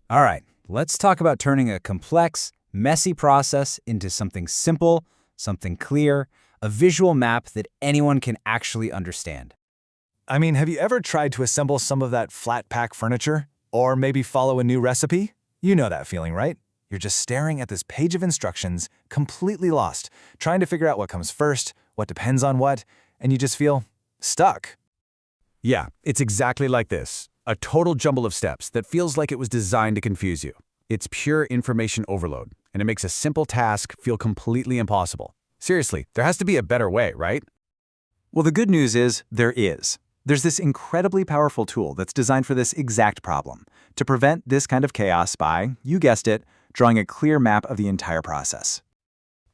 All right, let's talk about turning a complex, messy process into something simple, something clear, a visual map that anyone can actually understand. I mean, have you ever tried to assemble some of that flat pack furniture? Or maybe follow a new recipe? You know that feeling, right? You're just staring at this page of instructions, completely lost, trying to figure out what comes first, what depends on what, and you just feel stuck. Yeah, it's exactly like this. A total jumble of steps that feels like it was designed to confuse you. It's pure information overload, and it makes a simple task feel completely impossible. Seriously, there has to be a better way, right? Well, the good news is there is. There's this incredibly powerful tool that's designed for this exact problem, to prevent this kind of chaos by, you guessed it, drawing a clear map of the entire process.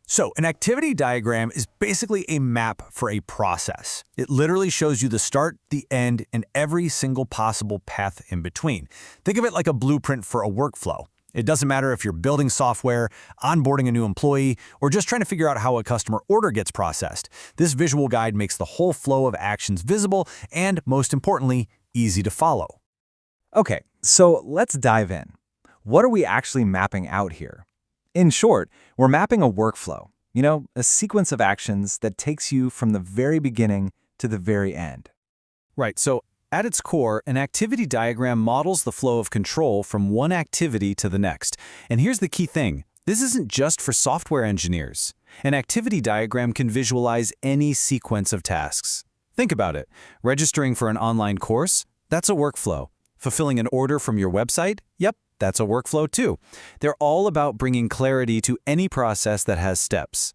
So, an activity diagram is basically a map for a process. It literally shows you the start, the end, and every single possible path in between. Think of it like a blueprint for a workflow. It doesn't matter if you're building software, onboarding a new employee, or just trying to figure out how a customer order gets processed. This visual guide makes the whole flow of actions visible and, most importantly, easy to follow. Okay, so let's dive in. What are we actually mapping out here? In short, we're mapping a workflow, a sequence of actions that takes you from the very beginning to the very end. Right, so at its core, an activity diagram models the flow of control from one activity to the next. And here's the key thing. This isn't just for software engineers. An activity diagram can visualize any sequence of tasks. Think about it. Registering for an online course? That's a workflow. Fulfilling an order from your website? Yep, that's a workflow too. They're all about bringing clarity to any process that has steps.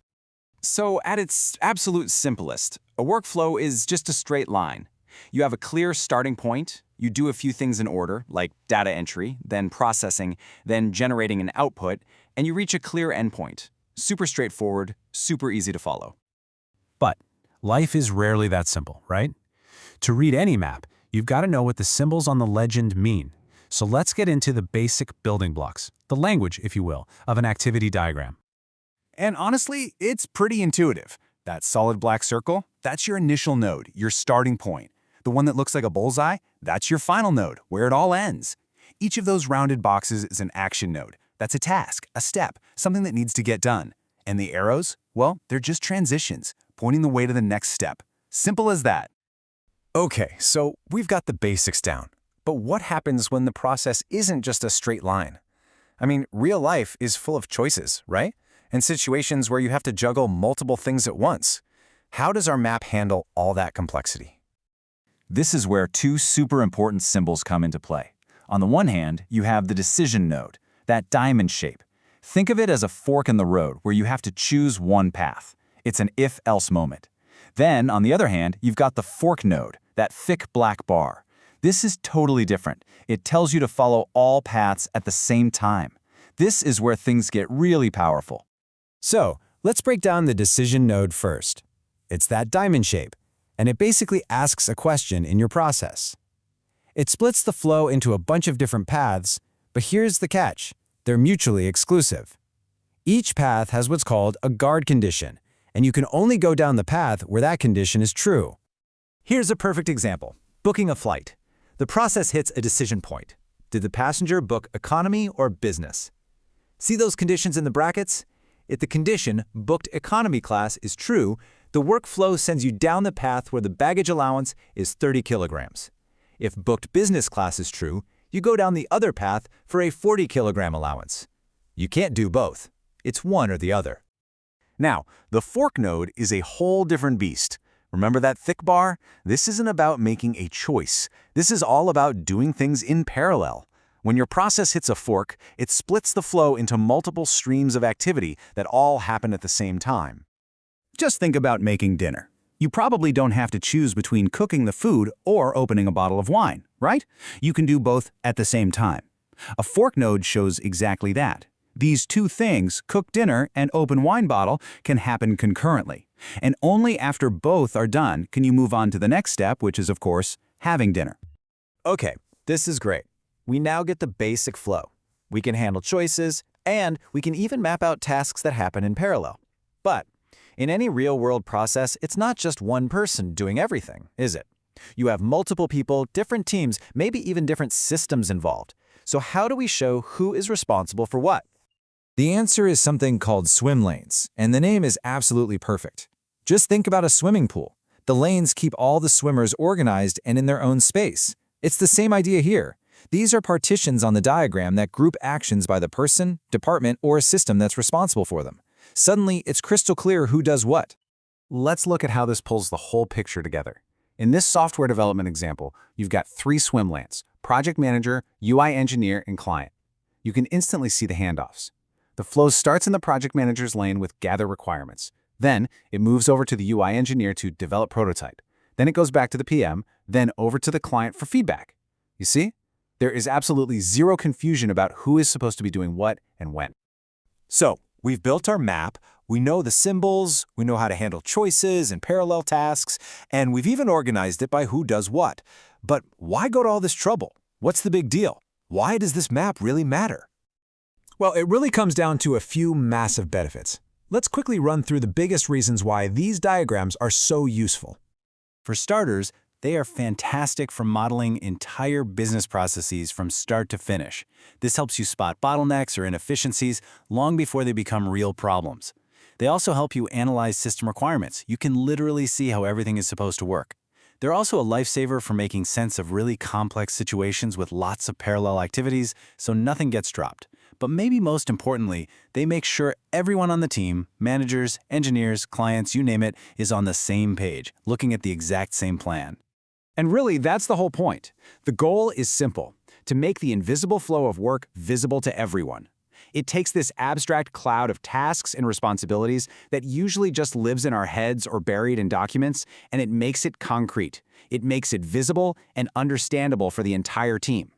So at its absolute simplest, a workflow is just a straight line. You have a clear starting point, you do a few things in order, like data entry, then processing, then generating an output, and you reach a clear endpoint. Super straightforward, super easy to follow. But life is rarely that simple, right? To read any map, you've got to know what the symbols on the legend mean. So let's get into the basic building blocks, the language, if you will, of an activity diagram. And honestly, it's pretty intuitive. That solid black circle, that's your initial node, your starting point. The one that looks like a bullseye, that's your final node, where it all ends. Each of those rounded boxes is an action node. That's a task, a step, something that needs to get done. And the arrows, well, they're just transitions, pointing the way to the next step. Simple as that. Okay, so we've got the basics down. But what happens when the process isn't just a straight line? I mean, real life is full of choices, right? And situations where you have to juggle multiple things at once. How does our map handle all that complexity? This is where two super important symbols come into play. On the one hand, you have the decision node, that diamond shape. Think of it as a fork in the road where you have to choose one path. It's an if-else moment. Then, on the other hand, you've got the fork node, that thick black bar. This is totally different. It tells you to follow all paths at the same time. This is where things get really powerful. So, let's break down the decision node first. It's that diamond shape, and it basically asks a question in your process. It splits the flow into a bunch of different paths, but here's the catch. They're mutually exclusive. Each path has what's called a guard condition, and you can only go down the path where that condition is true. Here's a perfect example. Booking a flight. The process hits a decision point. Did the passenger book economy or business? See those conditions in the brackets? If the condition, booked economy class, is true, the workflow sends you down the path where the baggage allowance is 30 kilograms. If booked business class is true, you go down the other path for a 40-kilogram allowance. You can't do both. It's one or the other. Now, the fork node is a whole different beast. Remember that thick bar? This isn't about making a choice. This is all about doing things in parallel. When your process hits a fork, it splits the flow into multiple streams of activity that all happen at the same time. Just think about making dinner. You probably don't have to choose between cooking the food or opening a bottle of wine, right? You can do both at the same time. A fork node shows exactly that. These two things, cook dinner and open wine bottle, can happen concurrently. And only after both are done can you move on to the next step, which is, of course, having dinner. Okay, this is great. We now get the basic flow. We can handle choices, and we can even map out tasks that happen in parallel. But in any real-world process, it's not just one person doing everything, is it? You have multiple people, different teams, maybe even different systems involved. So how do we show who is responsible for what? The answer is something called swim lanes, and the name is absolutely perfect. Just think about a swimming pool. The lanes keep all the swimmers organized and in their own space. It's the same idea here. These are partitions on the diagram that group actions by the person, department, or a system that's responsible for them. Suddenly, it's crystal clear who does what. Let's look at how this pulls the whole picture together. In this software development example, you've got 3 swim lanes: project manager, UI engineer, and client. You can instantly see the handoffs. The flow starts in the project manager's lane with gather requirements. Then it moves over to the UI engineer to develop prototype. Then it goes back to the PM, then over to the client for feedback. You see? There is absolutely zero confusion about who is supposed to be doing what and when. So, we've built our map, we know the symbols, we know how to handle choices and parallel tasks, and we've even organized it by who does what. But why go to all this trouble? What's the big deal? Why does this map really matter? Well, it really comes down to a few massive benefits. Let's quickly run through the biggest reasons why these diagrams are so useful. For starters, they are fantastic for modeling entire business processes from start to finish. This helps you spot bottlenecks or inefficiencies long before they become real problems. They also help you analyze system requirements. You can literally see how everything is supposed to work. They're also a lifesaver for making sense of really complex situations with lots of parallel activities, so nothing gets dropped. But maybe most importantly, they make sure everyone on the team, managers, engineers, clients, you name it, is on the same page, looking at the exact same plan. And really, that's the whole point. The goal is simple: to make the invisible flow of work visible to everyone. It takes this abstract cloud of tasks and responsibilities that usually just lives in our heads or buried in documents, and it makes it concrete. It makes it visible and understandable for the entire team.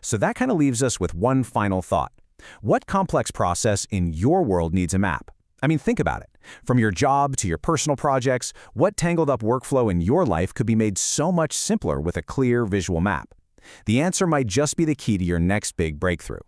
So that kind of leaves us with one final thought. What complex process in your world needs a map? I mean, think about it. From your job to your personal projects, what tangled up workflow in your life could be made so much simpler with a clear visual map? The answer might just be the key to your next big breakthrough.